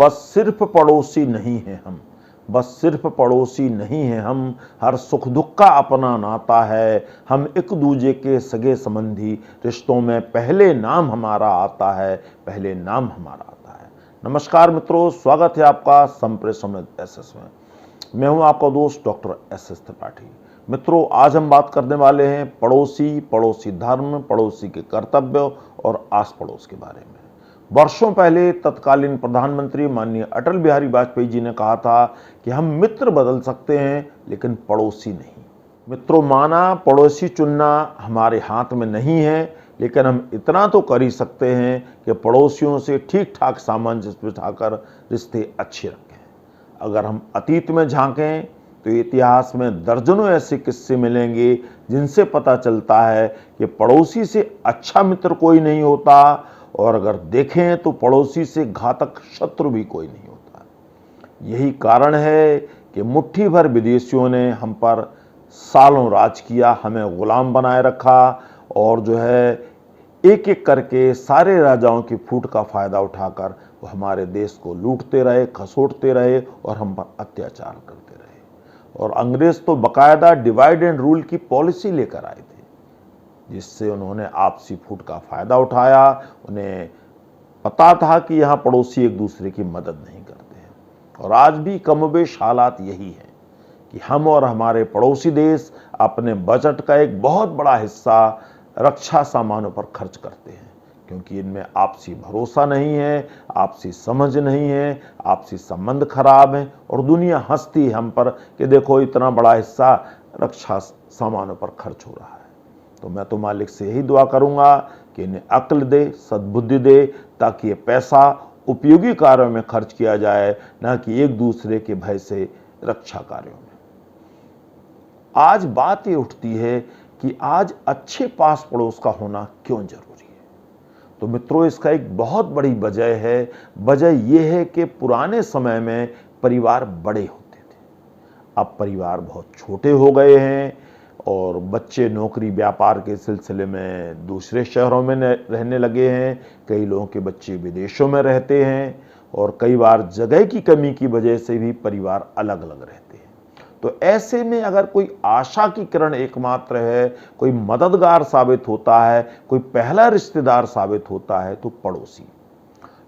बस सिर्फ पड़ोसी नहीं हैं हम, बस सिर्फ पड़ोसी नहीं हैं हम, हर सुख दुख का अपना नाता है, हम एक दूजे के सगे संबंधी, रिश्तों में पहले नाम हमारा आता है, पहले नाम हमारा आता है। नमस्कार मित्रों, स्वागत है आपका संप्रेषण विद एसएस में। मैं हूं आपका दोस्त डॉक्टर एसएस त्रिपाठी। मित्रों, आज हम बात करने वाले हैं पड़ोसी, पड़ोसी धर्म, पड़ोसी के कर्तव्य और आस पड़ोस के बारे में। वर्षों पहले तत्कालीन प्रधानमंत्री माननीय अटल बिहारी वाजपेयी जी ने कहा था कि हम मित्र बदल सकते हैं लेकिन पड़ोसी नहीं। मित्रों, माना पड़ोसी चुनना हमारे हाथ में नहीं है, लेकिन हम इतना तो कर ही सकते हैं कि पड़ोसियों से ठीक ठाक सामंजस्य बिठाकर रिश्ते अच्छे रखें। अगर हम अतीत में झांकें तो इतिहास में दर्जनों ऐसे किस्से मिलेंगे जिनसे पता चलता है कि पड़ोसी से अच्छा मित्र कोई नहीं होता, और अगर देखें तो पड़ोसी से घातक शत्रु भी कोई नहीं होता। यही कारण है कि मुट्ठी भर विदेशियों ने हम पर सालों राज किया, हमें गुलाम बनाए रखा, और एक एक करके सारे राजाओं की फूट का फायदा उठाकर वो हमारे देश को लूटते रहे, खसोटते रहे और हम पर अत्याचार करते रहे। और अंग्रेज तो बकायदा डिवाइड एंड रूल की पॉलिसी लेकर आए थे, जिससे उन्होंने आपसी फूट का फायदा उठाया। उन्हें पता था कि यहाँ पड़ोसी एक दूसरे की मदद नहीं करते हैं, और आज भी कमोबेश हालात यही है कि हम और हमारे पड़ोसी देश अपने बजट का एक बहुत बड़ा हिस्सा रक्षा सामानों पर खर्च करते हैं, क्योंकि इनमें आपसी भरोसा नहीं है, आपसी समझ नहीं है, आपसी संबंध खराब है, और दुनिया हंसती है हम पर कि देखो इतना बड़ा हिस्सा रक्षा सामानों पर खर्च हो रहा है। तो मैं तो मालिक से यही दुआ करूंगा कि इन्हें अक्ल दे, सद्बुद्धि दे, ताकि ये पैसा उपयोगी कार्यों में खर्च किया जाए, न कि एक दूसरे के भय से रक्षा कार्यों में। आज बात ये उठती है कि आज अच्छे पास पड़ोस का होना क्यों जरूरी है। तो मित्रों, इसका एक बहुत बड़ी वजह है। वजह यह है कि पुराने समय में परिवार बड़े होते थे, अब परिवार बहुत छोटे हो गए हैं, और बच्चे नौकरी व्यापार के सिलसिले में दूसरे शहरों में रहने लगे हैं। कई लोगों के बच्चे विदेशों में रहते हैं, और कई बार जगह की कमी की वजह से भी परिवार अलग अलग रहते हैं। तो ऐसे में अगर कोई आशा की किरण एकमात्र है, कोई मददगार साबित होता है, कोई पहला रिश्तेदार साबित होता है, तो पड़ोसी।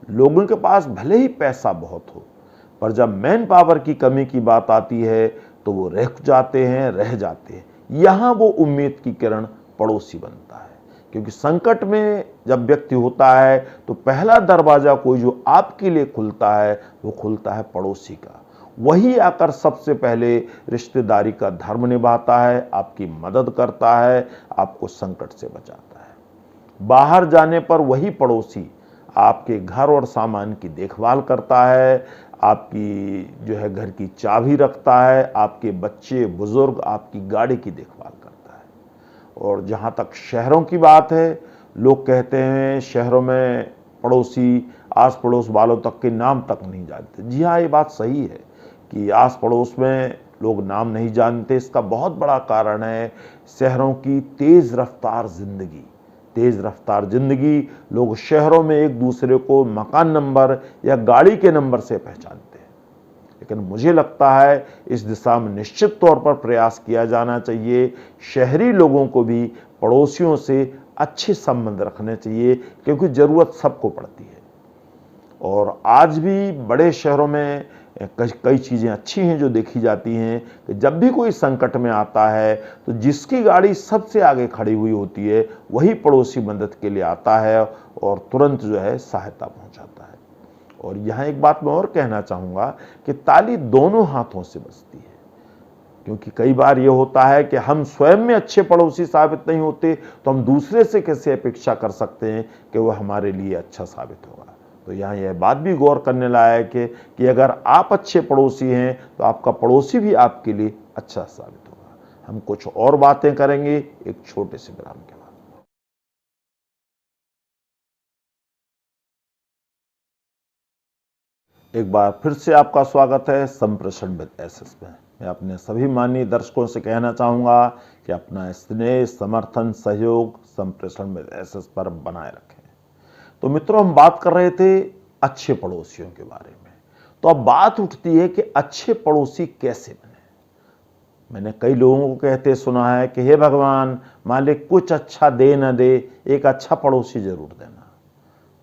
लोगों के पास भले ही पैसा बहुत हो, पर जब मैन पावर की कमी की बात आती है तो वो रह जाते हैं। यहां वो उम्मीद की किरण पड़ोसी बनता है, क्योंकि संकट में जब व्यक्ति होता है तो पहला दरवाजा कोई जो आपके लिए खुलता है, वो खुलता है पड़ोसी का। वही आकर सबसे पहले रिश्तेदारी का धर्म निभाता है, आपकी मदद करता है, आपको संकट से बचाता है। बाहर जाने पर वही पड़ोसी आपके घर और सामान की देखभाल करता है, आपकी घर की चाबी रखता है, आपके बच्चे बुजुर्ग आपकी गाड़ी की देखभाल करता है। और जहां तक शहरों की बात है, लोग कहते हैं शहरों में पड़ोसी आस पड़ोस वालों तक के नाम तक नहीं जानते। जी हाँ, ये बात सही है कि आस पड़ोस में लोग नाम नहीं जानते। इसका बहुत बड़ा कारण है शहरों की तेज रफ्तार जिंदगी। लोग शहरों में एक दूसरे को मकान नंबर या गाड़ी के नंबर से पहचानते हैं, लेकिन मुझे लगता है इस दिशा में निश्चित तौर पर प्रयास किया जाना चाहिए। शहरी लोगों को भी पड़ोसियों से अच्छे संबंध रखने चाहिए, क्योंकि जरूरत सबको पड़ती है। और आज भी बड़े शहरों में कई चीज़ें अच्छी हैं जो देखी जाती हैं कि जब भी कोई संकट में आता है तो जिसकी गाड़ी सबसे आगे खड़ी हुई होती है, वही पड़ोसी मदद के लिए आता है और तुरंत सहायता पहुंचाता है। और यहाँ एक बात मैं और कहना चाहूँगा कि ताली दोनों हाथों से बजती है, क्योंकि कई बार ये होता है कि हम स्वयं में अच्छे पड़ोसी साबित नहीं होते, तो हम दूसरे से कैसे अपेक्षा कर सकते हैं कि वह हमारे लिए अच्छा साबित होगा। तो यहाँ यह बात भी गौर करने लायक है कि अगर आप अच्छे पड़ोसी हैं तो आपका पड़ोसी भी आपके लिए अच्छा साबित होगा। हम कुछ और बातें करेंगे एक छोटे से विराम के बाद। एक बार फिर से आपका स्वागत है संप्रेषण विद एसएस में। मैं अपने सभी माननीय दर्शकों से कहना चाहूँगा कि अपना स्नेह, समर्थन, सहयोग संप्रेषण विद एसएस पर बनाए रखें। तो मित्रों, हम बात कर रहे थे अच्छे पड़ोसियों के बारे में। तो अब बात उठती है कि अच्छे पड़ोसी कैसे बने। मैंने कई लोगों को कहते सुना है कि हे भगवान, मालिक कुछ अच्छा दे न दे, एक अच्छा पड़ोसी जरूर देना।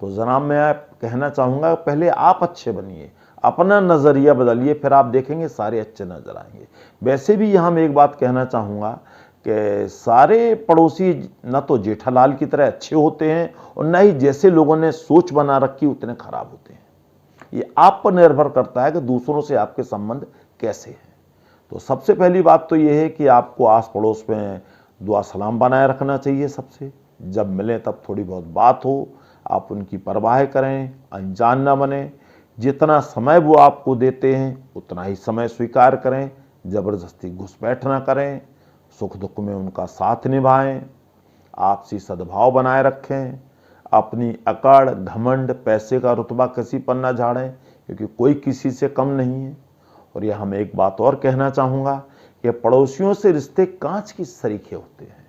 तो जनाब मैं कहना चाहूँगा पहले आप अच्छे बनिए, अपना नज़रिया बदलिए, फिर आप देखेंगे सारे अच्छे नजर आएंगे। वैसे भी यहाँ मैं एक बात कहना चाहूँगा कि सारे पड़ोसी न तो जेठालाल की तरह अच्छे होते हैं और न ही जैसे लोगों ने सोच बना रखी उतने खराब होते हैं। ये आप पर निर्भर करता है कि दूसरों से आपके संबंध कैसे हैं। तो सबसे पहली बात तो ये है कि आपको आस पड़ोस में दुआ सलाम बनाए रखना चाहिए। सबसे जब मिलें तब थोड़ी बहुत बात हो, आप उनकी परवाह करें, अनजान ना बने। जितना समय वो आपको देते हैं उतना ही समय स्वीकार करें, ज़बरदस्ती घुसपैठ ना करें, सुख दुख में उनका साथ निभाएं, आपसी सद्भाव बनाए रखें, अपनी अकड़ घमंड पैसे का रुतबा किसी पर ना झाड़ें, क्योंकि कोई किसी से कम नहीं है। और यह हम एक बात और कहना चाहूँगा कि पड़ोसियों से रिश्ते कांच की सरीखे होते हैं,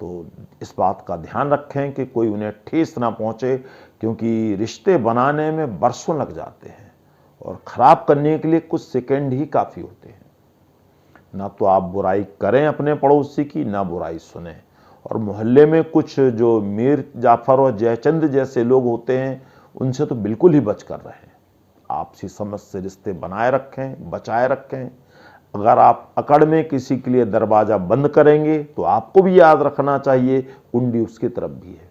तो इस बात का ध्यान रखें कि कोई उन्हें ठेस ना पहुँचे, क्योंकि रिश्ते बनाने में बरसों लग जाते हैं और ख़राब करने के लिए कुछ सेकंड ही काफ़ी होते हैं। ना तो आप बुराई करें अपने पड़ोसी की, ना बुराई सुने। और मोहल्ले में कुछ जो मीर जाफर और जयचंद जैसे लोग होते हैं उनसे तो बिल्कुल ही बच कर रहें। आपसी समझ से रिश्ते बनाए रखें, बचाए रखें। अगर आप अकड़ में किसी के लिए दरवाज़ा बंद करेंगे तो आपको भी याद रखना चाहिए कुंडी उसकी तरफ भी है।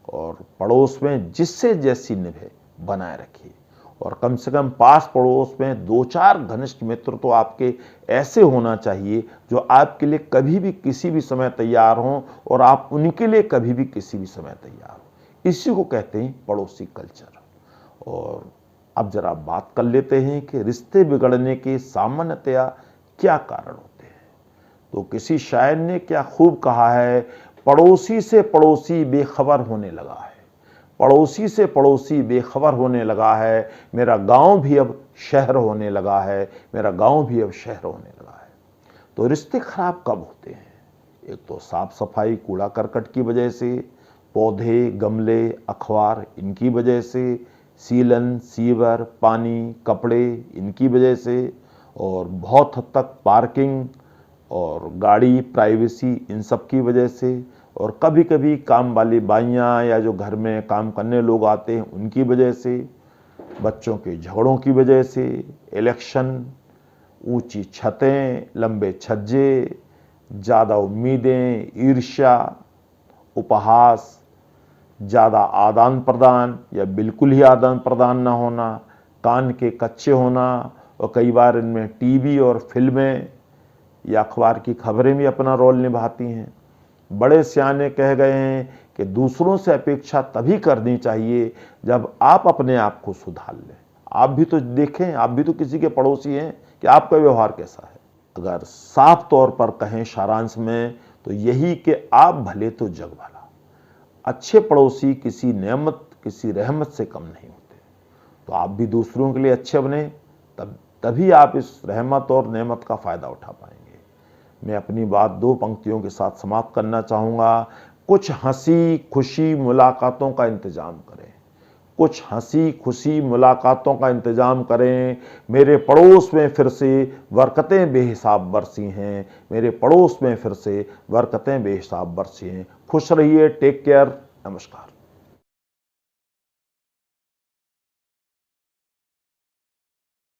और पड़ोस में जिससे जैसी निभे बनाए रखिए। और कम से कम पास पड़ोस में 2-4 घनिष्ठ मित्र तो आपके ऐसे होना चाहिए जो आपके लिए कभी भी किसी भी समय तैयार हों और आप उनके लिए कभी भी किसी भी समय तैयार हो। इसी को कहते हैं पड़ोसी कल्चर। और अब जरा बात कर लेते हैं कि रिश्ते बिगड़ने के सामान्यतया क्या कारण होते हैं। तो किसी शायर ने क्या खूब कहा है, पड़ोसी से पड़ोसी बेखबर होने लगा है, पड़ोसी से पड़ोसी बेखबर होने लगा है, मेरा गांव भी अब शहर होने लगा है, मेरा गांव भी अब शहर होने लगा है। तो रिश्ते खराब कब होते हैं? एक तो साफ सफाई कूड़ा करकट की वजह से, पौधे गमले अखबार इनकी वजह से, सीलन सीवर पानी कपड़े इनकी वजह से, और बहुत हद तक पार्किंग और गाड़ी प्राइवेसी इन सब की वजह से, और कभी कभी काम वाली बाइयाँ या जो घर में काम करने लोग आते हैं उनकी वजह से, बच्चों के झगड़ों की वजह से, इलेक्शन, ऊंची छतें लंबे छज्जे, ज़्यादा उम्मीदें, ईर्ष्या, उपहास, ज़्यादा आदान प्रदान या बिल्कुल ही आदान प्रदान ना होना, कान के कच्चे होना, और कई बार इनमें टीवी और फिल्में या अखबार की खबरें भी अपना रोल निभाती हैं। बड़े सियाने कह गए हैं कि दूसरों से अपेक्षा तभी करनी चाहिए जब आप अपने आप को सुधार लें। आप भी तो देखें, आप भी तो किसी के पड़ोसी हैं कि आपका व्यवहार कैसा है। अगर साफ तौर पर कहें सारांश में तो यही कि आप भले तो जग भला। अच्छे पड़ोसी किसी नेमत किसी रहमत से कम नहीं होते। तो आप भी दूसरों के लिए अच्छे बने, तभी आप इस रहमत और नेमत का फ़ायदा उठा पाएंगे। मैं अपनी बात 2 पंक्तियों के साथ समाप्त करना चाहूँगा। कुछ हंसी खुशी मुलाकातों का इंतज़ाम करें, कुछ हंसी खुशी मुलाकातों का इंतज़ाम करें। मेरे पड़ोस में फिर से बरकतें बेहिसाब बरसी हैं, मेरे पड़ोस में फिर से बरकतें बेहिसाब बरसी हैं। खुश रहिए, टेक केयर, नमस्कार।